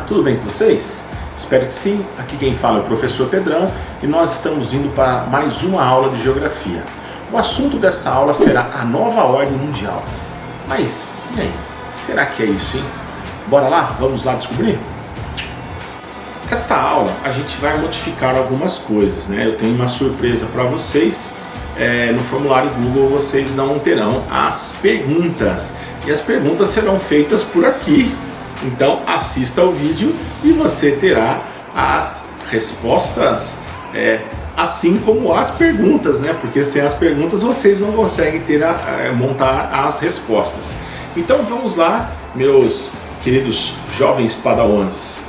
tudo bem com vocês? Espero que sim. Aqui quem fala é o professor Pedrão e nós estamos indo para mais uma aula de geografia. O assunto dessa aula será a nova ordem mundial. Mas, e aí? Será que é isso, hein? Bora lá? Vamos lá descobrir? Esta aula a gente vai modificar algumas coisas, né? Eu tenho uma surpresa para vocês. No formulário Google vocês não terão as perguntas. E as perguntas serão feitas por aqui. Então assista ao vídeo e você terá as respostas, assim como as perguntas, né? Porque sem as perguntas vocês não conseguem montar as respostas. Então vamos lá, meus queridos jovens padawans.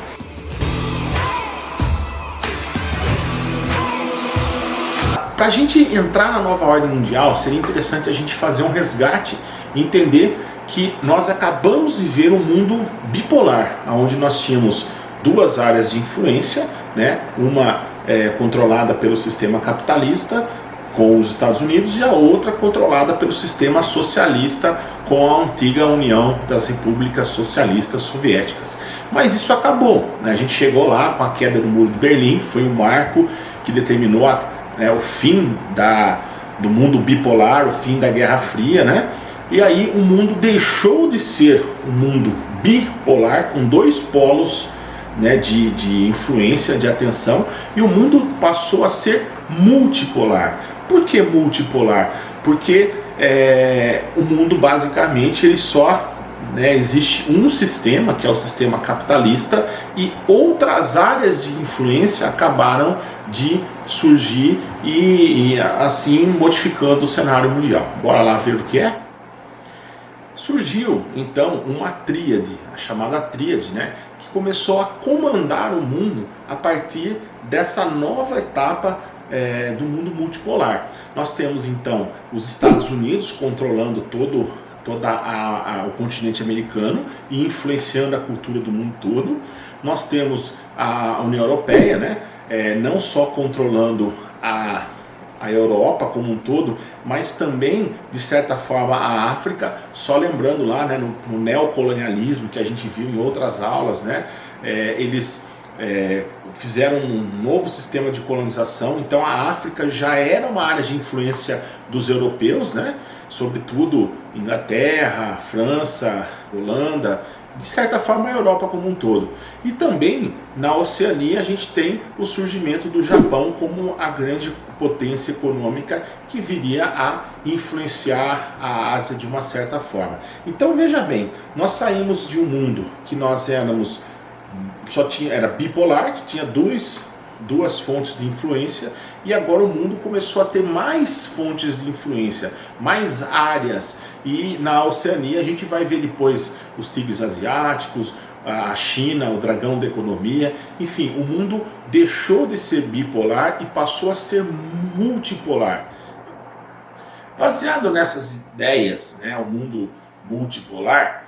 Para a gente entrar na nova ordem mundial, seria interessante a gente fazer um resgate e entender que nós acabamos de ver um mundo bipolar, onde nós tínhamos duas áreas de influência, né? Uma controlada pelo sistema capitalista com os Estados Unidos e a outra controlada pelo sistema socialista com a antiga União das Repúblicas Socialistas Soviéticas. Mas isso acabou, né? A gente chegou lá com a queda do Muro de Berlim, que foi um marco que determinou o fim do mundo bipolar, o fim da Guerra Fria, né? E aí o mundo deixou de ser um mundo bipolar, com dois polos, né, de influência, de atenção, e o mundo passou a ser multipolar. Por que multipolar? Porque o mundo basicamente ele só... existe um sistema, que é o sistema capitalista, e outras áreas de influência acabaram de surgir e assim modificando o cenário mundial. Bora lá ver o que é? Surgiu então uma tríade, a chamada tríade, né, que começou a comandar o mundo a partir dessa nova etapa do mundo multipolar. Nós temos então os Estados Unidos controlando todo o continente americano e influenciando a cultura do mundo todo. Nós temos a União Europeia, né, não só controlando a Europa como um todo, mas também, de certa forma, a África, só lembrando lá, né, no neocolonialismo que a gente viu em outras aulas, né, eles fizeram um novo sistema de colonização. Então a África já era uma área de influência dos europeus, né, sobretudo Inglaterra, França, Holanda, de certa forma a Europa como um todo. E também na Oceania a gente tem o surgimento do Japão como a grande potência econômica que viria a influenciar a Ásia de uma certa forma. Então veja bem, nós saímos de um mundo que nós éramos era bipolar, que tinha duas fontes de influência, e agora o mundo começou a ter mais fontes de influência, mais áreas, e na Oceania a gente vai ver depois os tigres asiáticos, a China, o dragão da economia, enfim, o mundo deixou de ser bipolar e passou a ser multipolar. Baseado nessas ideias, né, o mundo multipolar,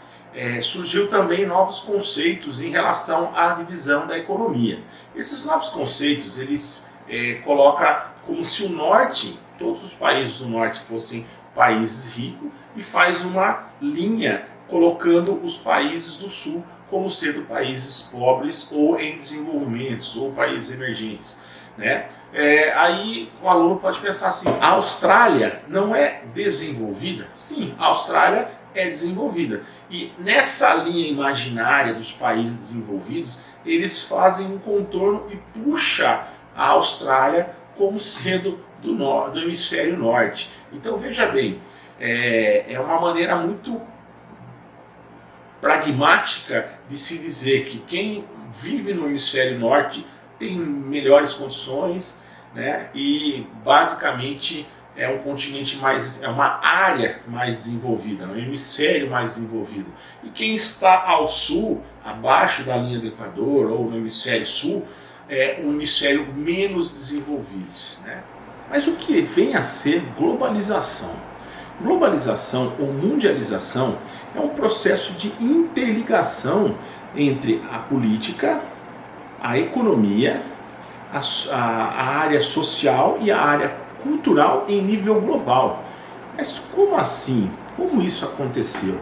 surgiu também novos conceitos em relação à divisão da economia. Esses novos conceitos, eles colocam como se o norte, todos os países do norte fossem países ricos, e faz uma linha colocando os países do sul como sendo países pobres ou em desenvolvimento, ou países emergentes, né? Aí o aluno pode pensar assim: a Austrália não é desenvolvida? Sim, a Austrália é desenvolvida. E nessa linha imaginária dos países desenvolvidos, eles fazem um contorno e puxam a Austrália como sendo do hemisfério norte. Então veja bem, é uma maneira muito pragmática de se dizer que quem vive no hemisfério norte tem melhores condições, né, e basicamente é um continente é uma área mais desenvolvida, um hemisfério mais desenvolvido. E quem está ao sul, abaixo da linha do Equador, ou no hemisfério sul, é um hemisfério menos desenvolvido, né? Mas o que vem a ser globalização? Globalização ou mundialização é um processo de interligação entre a política, a economia, a área social e a área cultural em nível global. Mas como assim? Como isso aconteceu?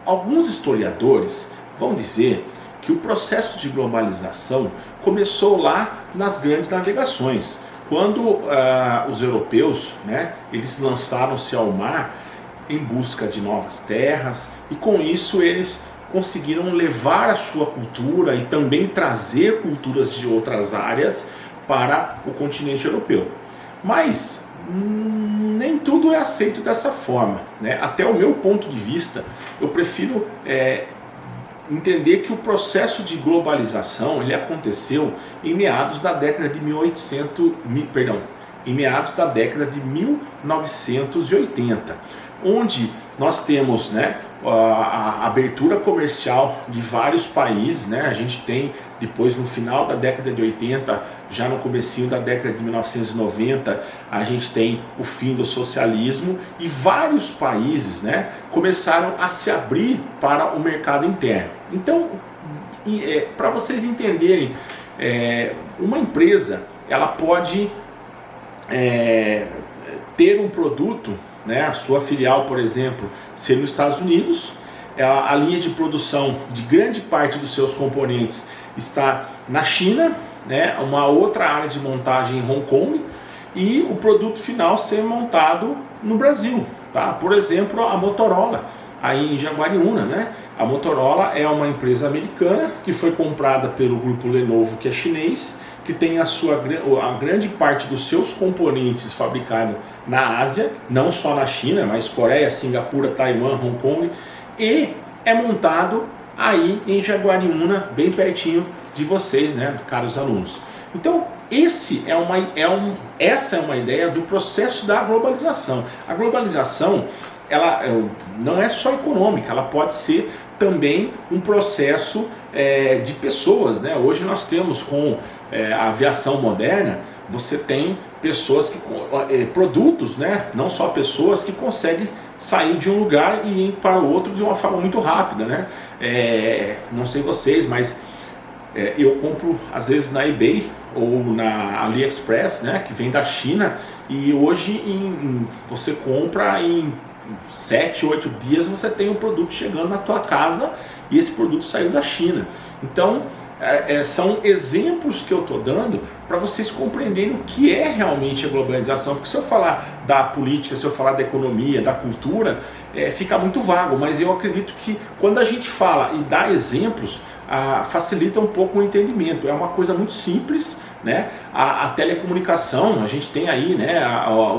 Alguns historiadores vão dizer que que o processo de globalização começou lá nas grandes navegações. Quando os europeus, né, eles lançaram-se ao mar em busca de novas terras, e com isso eles conseguiram levar a sua cultura e também trazer culturas de outras áreas para o continente europeu. Mas nem tudo é aceito dessa forma, né? Até o meu ponto de vista, eu prefiro entender que o processo de globalização ele aconteceu em meados da década de em meados da década de 1980, onde nós temos, né, a abertura comercial de vários países, né? A gente tem depois no final da década de 80, já no comecinho da década de 1990, a gente tem o fim do socialismo e vários países, né, começaram a se abrir para o mercado interno. Então, para vocês entenderem, uma empresa ela pode ter um produto, né, a sua filial, por exemplo, ser nos Estados Unidos, a linha de produção de grande parte dos seus componentes está na China, né, uma outra área de montagem em Hong Kong, e o produto final ser montado no Brasil, tá? Por exemplo, a Motorola, aí em Jaguariúna, né? A Motorola é uma empresa americana que foi comprada pelo grupo Lenovo, que é chinês, que tem a grande parte dos seus componentes fabricados na Ásia, não só na China, mas Coreia, Singapura, Taiwan, Hong Kong, e é montado aí em Jaguariúna, bem pertinho de vocês, né, caros alunos. Então, essa é uma ideia do processo da globalização. A globalização, ela não é só econômica, ela pode ser também um processo de pessoas, né? Hoje nós temos com a aviação moderna, você tem pessoas produtos, né? Não só pessoas que conseguem sair de um lugar e ir para o outro de uma forma muito rápida, né? Não sei vocês, mas eu compro às vezes na eBay ou na AliExpress, né? Que vem da China, e hoje você compra em 7, 8 dias você tem um produto chegando na tua casa e esse produto saiu da China. Então são exemplos que eu estou dando para vocês compreenderem o que é realmente a globalização, porque se eu falar da política, se eu falar da economia, da cultura, fica muito vago, mas eu acredito que quando a gente fala e dá exemplos, facilita um pouco o entendimento. É uma coisa muito simples, né? A telecomunicação, a gente tem aí, né,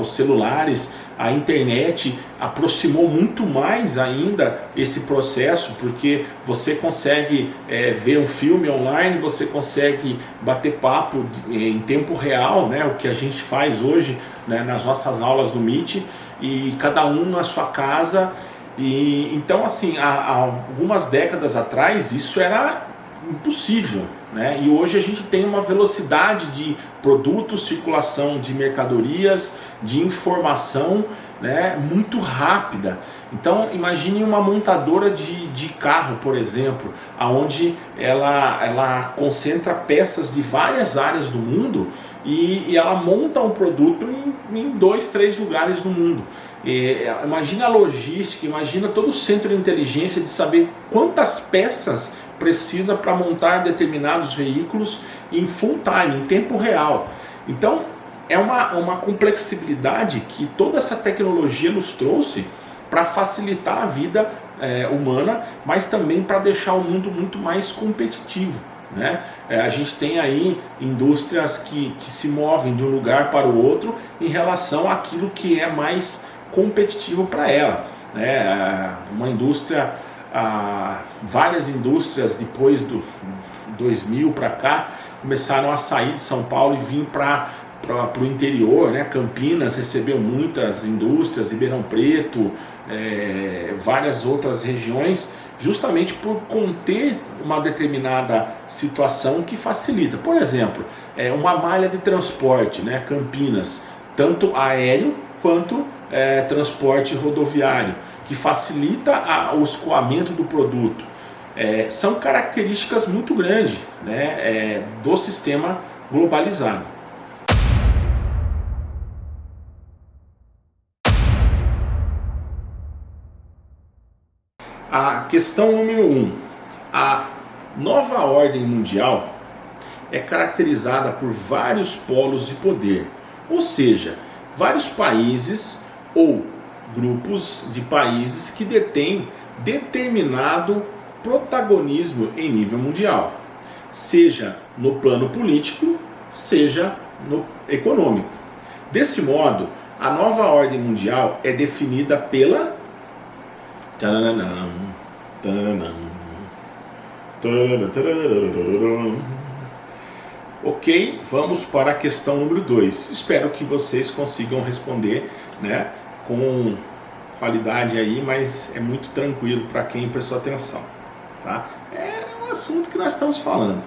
os celulares, a internet aproximou muito mais ainda esse processo, porque você consegue ver um filme online, você consegue bater papo em tempo real, né, o que a gente faz hoje, né, nas nossas aulas do Meet, e cada um na sua casa. E então, assim, há algumas décadas atrás isso era impossível, né? E hoje a gente tem uma velocidade de produtos, circulação de mercadorias, de informação, né, muito rápida. Então imagine uma montadora de carro, por exemplo, aonde ela concentra peças de várias áreas do mundo e ela monta um produto em 2, 3 lugares do mundo. Imagina a logística, imagina todo o centro de inteligência de saber quantas peças precisa para montar determinados veículos em full time, em tempo real. Então é uma complexibilidade que toda essa tecnologia nos trouxe para facilitar a vida humana, mas também para deixar o mundo muito mais competitivo, né? A gente tem aí indústrias que se movem de um lugar para o outro em relação àquilo que é mais competitivo para ela, né? Uma indústria, várias indústrias depois do 2000 para cá começaram a sair de São Paulo e vir para o interior, né? Campinas recebeu muitas indústrias, Ribeirão Preto, várias outras regiões, justamente por conter uma determinada situação que facilita. Por exemplo, uma malha de transporte, né? Campinas, tanto aéreo quanto transporte rodoviário, que facilita o escoamento do produto. São características muito grandes, né, do sistema globalizado. A questão número 1, nova ordem mundial é caracterizada por vários polos de poder, ou seja, vários países ou grupos de países que detêm determinado protagonismo em nível mundial, seja no plano político, seja no econômico. Desse modo, a nova ordem mundial é definida pela Ok, vamos para a questão número 2. Espero que vocês consigam responder, né, com qualidade aí, mas é muito tranquilo para quem prestou atenção, tá? É um assunto que nós estamos falando.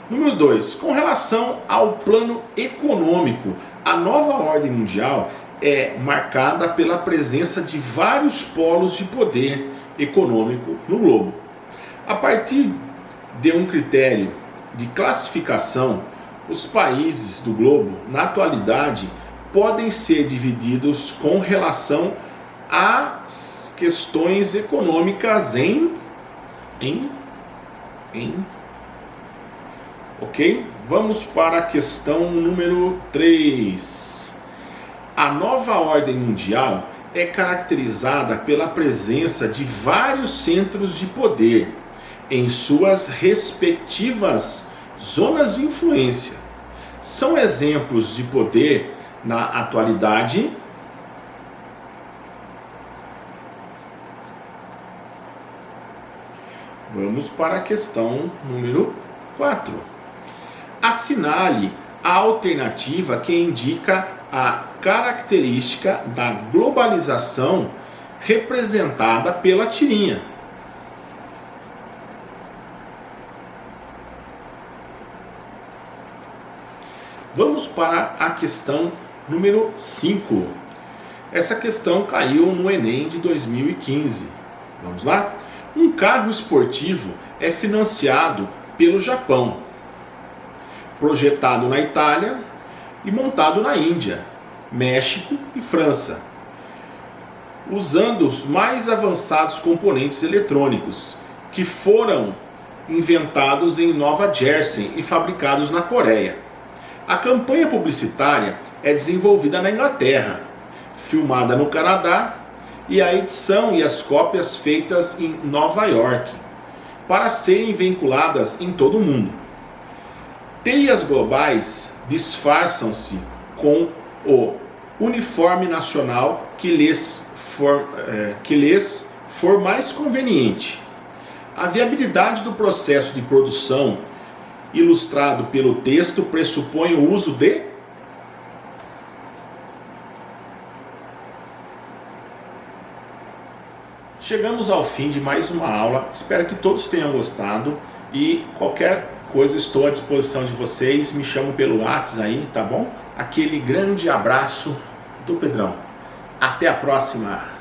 Número 2. Com relação ao plano econômico, a nova ordem mundial é marcada pela presença de vários polos de poder econômico no globo. A partir de um critério de classificação, os países do globo, na atualidade, podem ser divididos com relação às questões econômicas Ok? Vamos para a questão número 3. A nova ordem mundial é caracterizada pela presença de vários centros de poder em suas respectivas zonas de influência. São exemplos de poder na atualidade Vamos para a questão número 4. Assinale a alternativa que indica a característica da globalização representada pela tirinha. Vamos para a questão número 5. Essa questão caiu no Enem de 2015. Vamos lá? Um carro esportivo é financiado pelo Japão, projetado na Itália e montado na Índia, México e França, usando os mais avançados componentes eletrônicos que foram inventados em Nova Jersey e fabricados na Coreia. A campanha publicitária é desenvolvida na Inglaterra, filmada no Canadá, e a edição e as cópias feitas em Nova York, para serem vinculadas em todo o mundo. Teias globais disfarçam-se com o uniforme nacional que lhes for mais conveniente. A viabilidade do processo de produção ilustrado pelo texto pressupõe o uso de Chegamos ao fim de mais uma aula, espero que todos tenham gostado e qualquer coisa estou à disposição de vocês, me chamam pelo WhatsApp aí, tá bom? Aquele grande abraço do Pedrão. Até a próxima!